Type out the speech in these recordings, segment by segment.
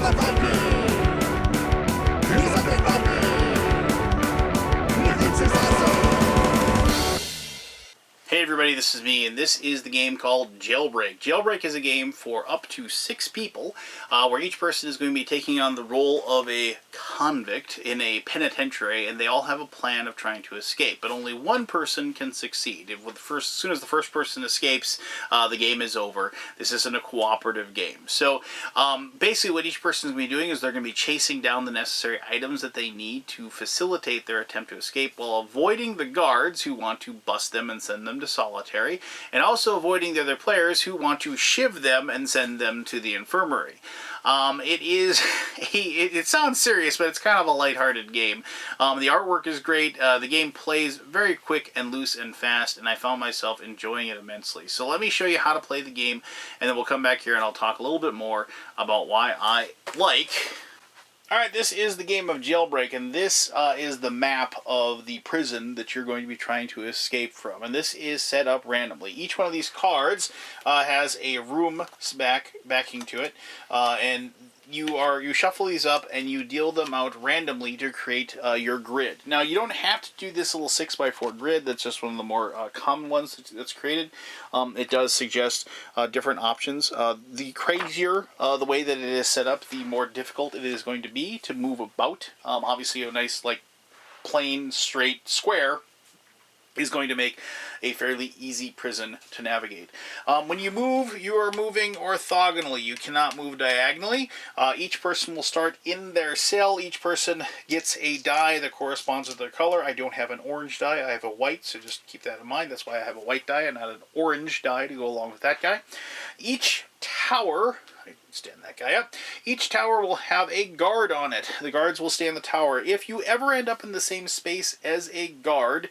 Hey everybody, this is me, and this is the game called Jailbreak. Jailbreak is a game for up to 6 people, where each person is going to be taking on the role of a convict in a penitentiary, and they all have a plan of trying to escape. But only one person can succeed. As soon as the first person escapes, the game is over. This isn't a cooperative game. So basically what each person is going to be doing is they're going to be chasing down the necessary items that they need to facilitate their attempt to escape, while avoiding the guards who want to bust them and send them to solitary, and also avoiding the other players who want to shiv them and send them to the infirmary. It sounds serious, but it's kind of a lighthearted game. The artwork is great. The game plays very quick and loose and fast, and I found myself enjoying it immensely. So let me show you how to play the game, and then we'll come back here and I'll talk a little bit more about why I like... Alright, this is the game of Jailbreak, and this is the map of the prison that you're going to be trying to escape from. And this is set up randomly. Each one of these cards has a room backing to it, and you shuffle these up and you deal them out randomly to create your grid. Now, you don't have to do this little 6x4 grid. That's just one of the more common ones that's created. It does suggest different options. The crazier the way that it is set up, the more difficult it is going to be to move about. Obviously, a nice, like, plain, straight square is going to make a fairly easy prison to navigate. When you move, you are moving orthogonally. You cannot move diagonally. Each person will start in their cell. Each person gets a die that corresponds with their color. I don't have an orange die. I have a white, so just keep that in mind. That's why I have a white die and not an orange die to go along with that guy. Each tower... stand that guy up. Each tower will have a guard on it. The guards will stay in the tower. If you ever end up in the same space as a guard,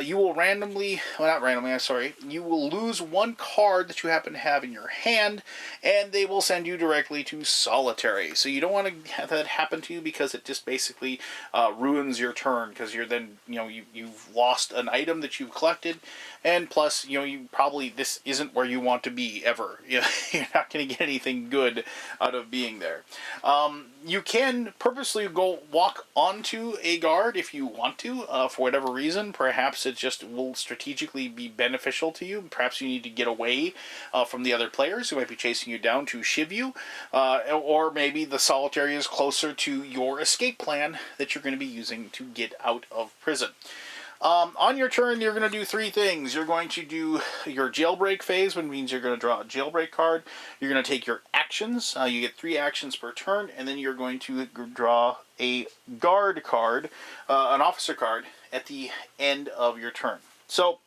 you will randomly, well, not randomly, I'm sorry, you will lose one card that you happen to have in your hand, and they will send you directly to solitary. So you don't want to have that happen to you, because it just basically ruins your turn, because you're then, you've lost an item that you've collected, and plus, you probably, this isn't where you want to be ever. You're not going to get anything good out of being there. You can purposely go walk onto a guard if you want to, for whatever reason. Perhaps it just will strategically be beneficial to you. Perhaps you need to get away from the other players who might be chasing you down to shiv you, or maybe the solitary is closer to your escape plan that you're going to be using to get out of prison. On your turn, you're going to do 3 things. You're going to do your jailbreak phase, which means you're going to draw a jailbreak card. You're going to take your actions. You get 3 actions per turn, and then you're going to draw a guard card, an officer card, at the end of your turn. So,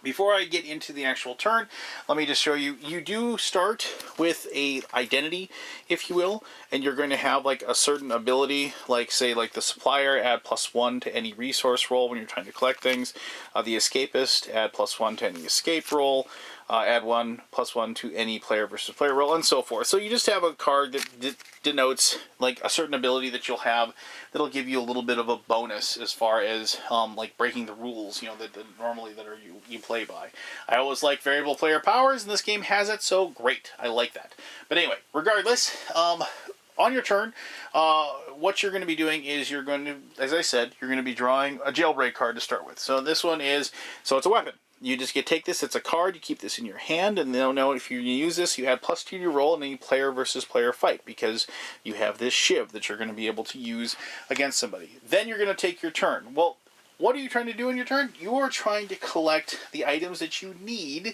before I get into the actual turn, let me just show you. You do start with a identity, if you will, and you're going to have like a certain ability, like say like the supplier, add +1 to any resource roll when you're trying to collect things. The escapist, add +1 to any escape roll. Add +1 to any player versus player roll, and so forth. So you just have a card that denotes like a certain ability that you'll have that'll give you a little bit of a bonus as far as like breaking the rules, that normally that you play by. I always like variable player powers, and this game has it, so great. I like that. But anyway, regardless, on your turn, what you're going to be doing is you're going to, as I said, you're going to be drawing a jailbreak card to start with. So this one is, so it's a weapon. You just take this, it's a card, you keep this in your hand, and they'll know if you use this, you add +2 to your roll in any player versus player fight, because you have this shiv that you're going to be able to use against somebody. Then you're going to take your turn. Well, what are you trying to do in your turn? You are trying to collect the items that you need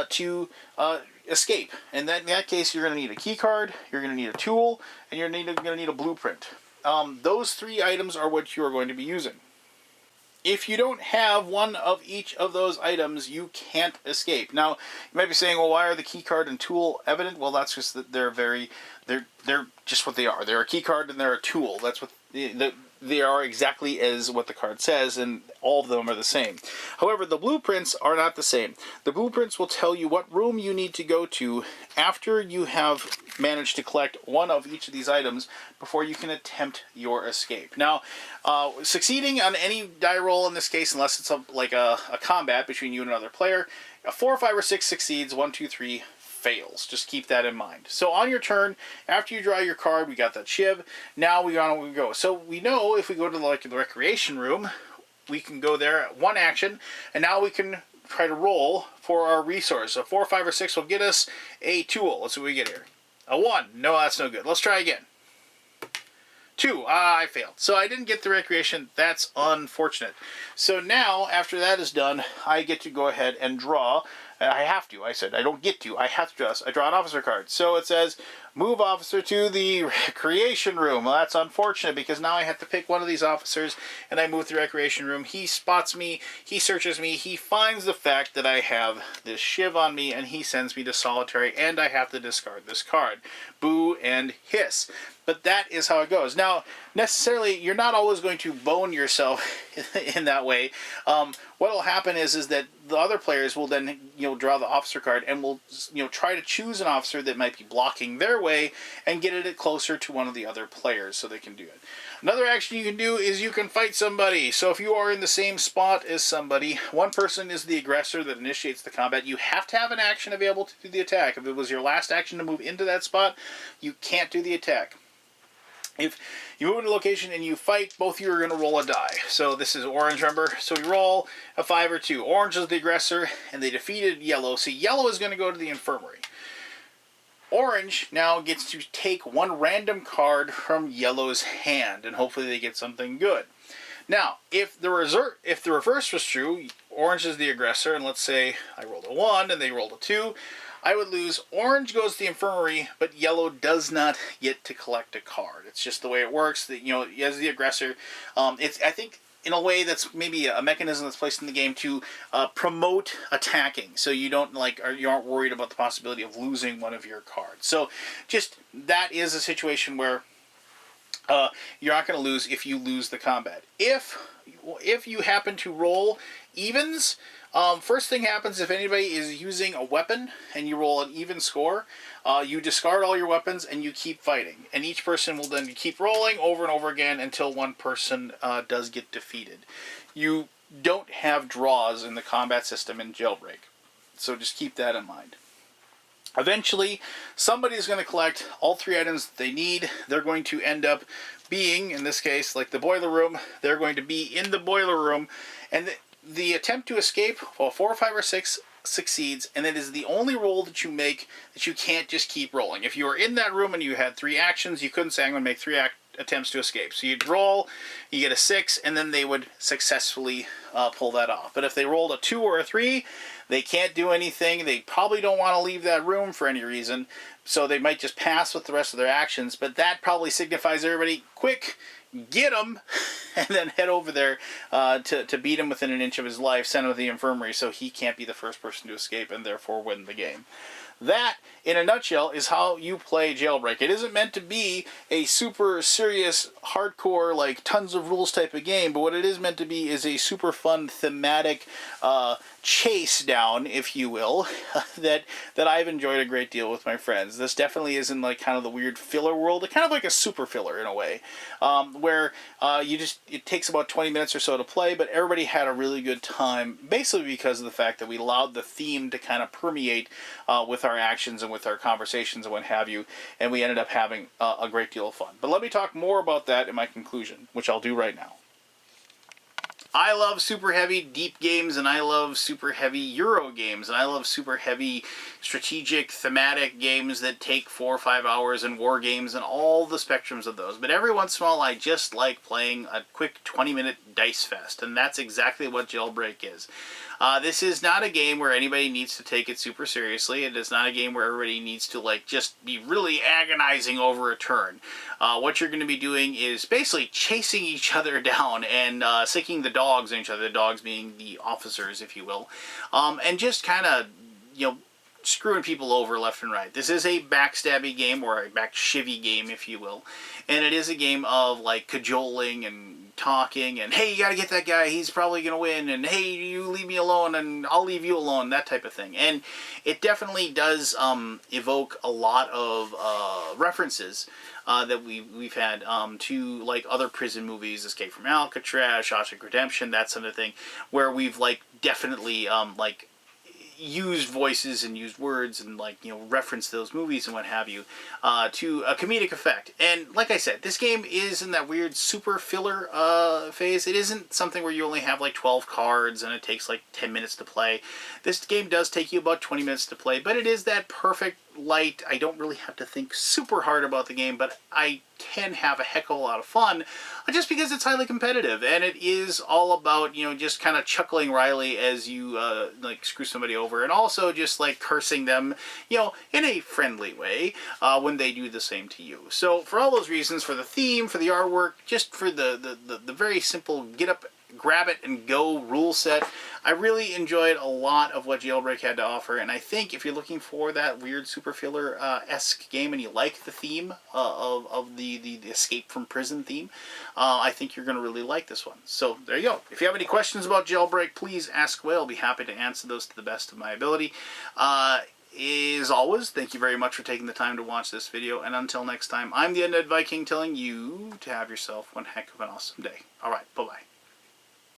to escape. And in that case, you're going to need a key card, you're going to need a tool, and you're going to need a blueprint. Those 3 items are what you are going to be using. If you don't have one of each of those items, you can't escape. Now, you might be saying, well, why are the key card and tool evident? Well, that's just that they're just what they are. They're a key card and they're a tool. That's what they are, exactly as what the card says, and all of them are the same. However, the blueprints are not the same. The blueprints will tell you what room you need to go to after you have managed to collect one of each of these items before you can attempt your escape. Now, succeeding on any die roll in this case, unless it's like a combat between you and another player, a 4, 5, or 6 succeeds, 1, 2, 3, fails. Just keep that in mind. So on your turn, after you draw your card, we got that shiv. Now we go. So we know if we go to the recreation room, we can go there at one action, and now we can try to roll for our resource. A 4, 5, or 6 will get us a tool. Let's see what we get here. A 1. No, that's no good. Let's try again. 2. I failed. So I didn't get the recreation. That's unfortunate. So now, after that is done, I get to go ahead and draw. I have to. I said I don't get to. I have to draw. I draw an officer card. So it says, move officer to the recreation room. Well, that's unfortunate because now I have to pick one of these officers and I move to the recreation room. He spots me. He searches me. He finds the fact that I have this shiv on me and he sends me to solitary and I have to discard this card. Boo and hiss. But that is how it goes. Now, necessarily, you're not always going to bone yourself in that way. What will happen is that the other players will then, draw the officer card and will, try to choose an officer that might be blocking their way and get it closer to one of the other players so they can do it. Another action you can do is you can fight somebody. So if you are in the same spot as somebody, one person is the aggressor that initiates the combat. You have to have an action available to do the attack. If it was your last action to move into that spot, you can't do the attack. If you move into a location and you fight, both of you are going to roll a die. So this is orange, remember? So we roll a 5 or 2. Orange is the aggressor, and they defeated yellow. So yellow is going to go to the infirmary. Orange now gets to take one random card from yellow's hand, and hopefully they get something good. Now, if the reverse was true, orange is the aggressor, and let's say I rolled a 1 and they rolled a 2, I would lose. Orange goes to the infirmary, but yellow does not get to collect a card. It's just the way it works. That as the aggressor, I think in a way that's maybe a mechanism that's placed in the game to promote attacking, so you don't you aren't worried about the possibility of losing one of your cards. So just that is a situation where you're not going to lose if you lose the combat. If you happen to roll evens. First thing happens if anybody is using a weapon and you roll an even score, you discard all your weapons and you keep fighting. And each person will then keep rolling over and over again until one person does get defeated. You don't have draws in the combat system in Jailbreak, so just keep that in mind. Eventually, somebody is going to collect all 3 items that they need. They're going to end up being, in this case, like the boiler room, they're going to be in the boiler room, and the attempt to escape, 4, 5, or 6 succeeds, and it is the only roll that you make that you can't just keep rolling. If you were in that room and you had 3 actions, you couldn't say, I'm going to make 3 attempts to escape. So you'd roll, you get a 6, and then they would successfully pull that off. But if they rolled a 2 or a 3, they can't do anything. They probably don't want to leave that room for any reason, so they might just pass with the rest of their actions. But that probably signifies everybody, quick, get him, and then head over there to beat him within an inch of his life, send him to the infirmary so he can't be the first person to escape and therefore win the game. That, in a nutshell, is how you play Jailbreak. It isn't meant to be a super serious, hardcore, tons of rules type of game, but what it is meant to be is a super fun, thematic chase down, if you will, that I've enjoyed a great deal with my friends. This definitely isn't kind of the weird filler world. It's kind of like a super filler in a way, where it takes about 20 minutes or so to play, but everybody had a really good time, basically because of the fact that we allowed the theme to kind of permeate with our actions and with our conversations and what have you, and we ended up having a great deal of fun. But let me talk more about that in my conclusion, which I'll do right now. I love super heavy deep games, and I love super heavy Euro games, and I love super heavy strategic thematic games that take 4 or 5 hours, and war games and all the spectrums of those. But every once in a while I just like playing a quick 20-minute dice fest, and that's exactly what Jailbreak is. This is not a game where anybody needs to take it super seriously. It is not a game where everybody needs to just be really agonizing over a turn. What you're going to be doing is basically chasing each other down and sicking the dogs in each other, the dogs being the officers, if you will, and just kind of, screwing people over left and right. This is a backstabby game, or a backshivvy game, if you will, and it is a game of cajoling and talking and, hey, you gotta get that guy, he's probably gonna win, and hey, you leave me alone and I'll leave you alone, that type of thing. And it definitely does evoke a lot of references that we've had to other prison movies, Escape from Alcatraz, Shawshank Redemption, that sort of thing, where we've definitely used voices and used words and, like, you know, reference those movies and what have you, to a comedic effect. And like I said, this game is in that weird super filler phase. It isn't something where you only have like 12 cards and it takes like 10 minutes to play. This game does take you about 20 minutes to play, but it is that perfect light. I don't really have to think super hard about the game, but I can have a heck of a lot of fun just because it's highly competitive, and it is all about, you know, just kind of chuckling Riley as you like screw somebody over, and also just like cursing them, you know, in a friendly way when they do the same to you. So for all those reasons, for the theme, for the artwork, just for the very simple get up, grab it and go rule set, I really enjoyed a lot of what Jailbreak had to offer. And I think if you're looking for that weird super filler esque game and you like the theme of the escape from prison theme, I think you're going to really like this one. So there you go. If you have any questions about Jailbreak, please ask away. I'll be happy to answer those to the best of my ability. As always, thank you very much for taking the time to watch this video, and until next time, I'm the Undead Viking telling you to have yourself one heck of an awesome day. Alright, bye-bye.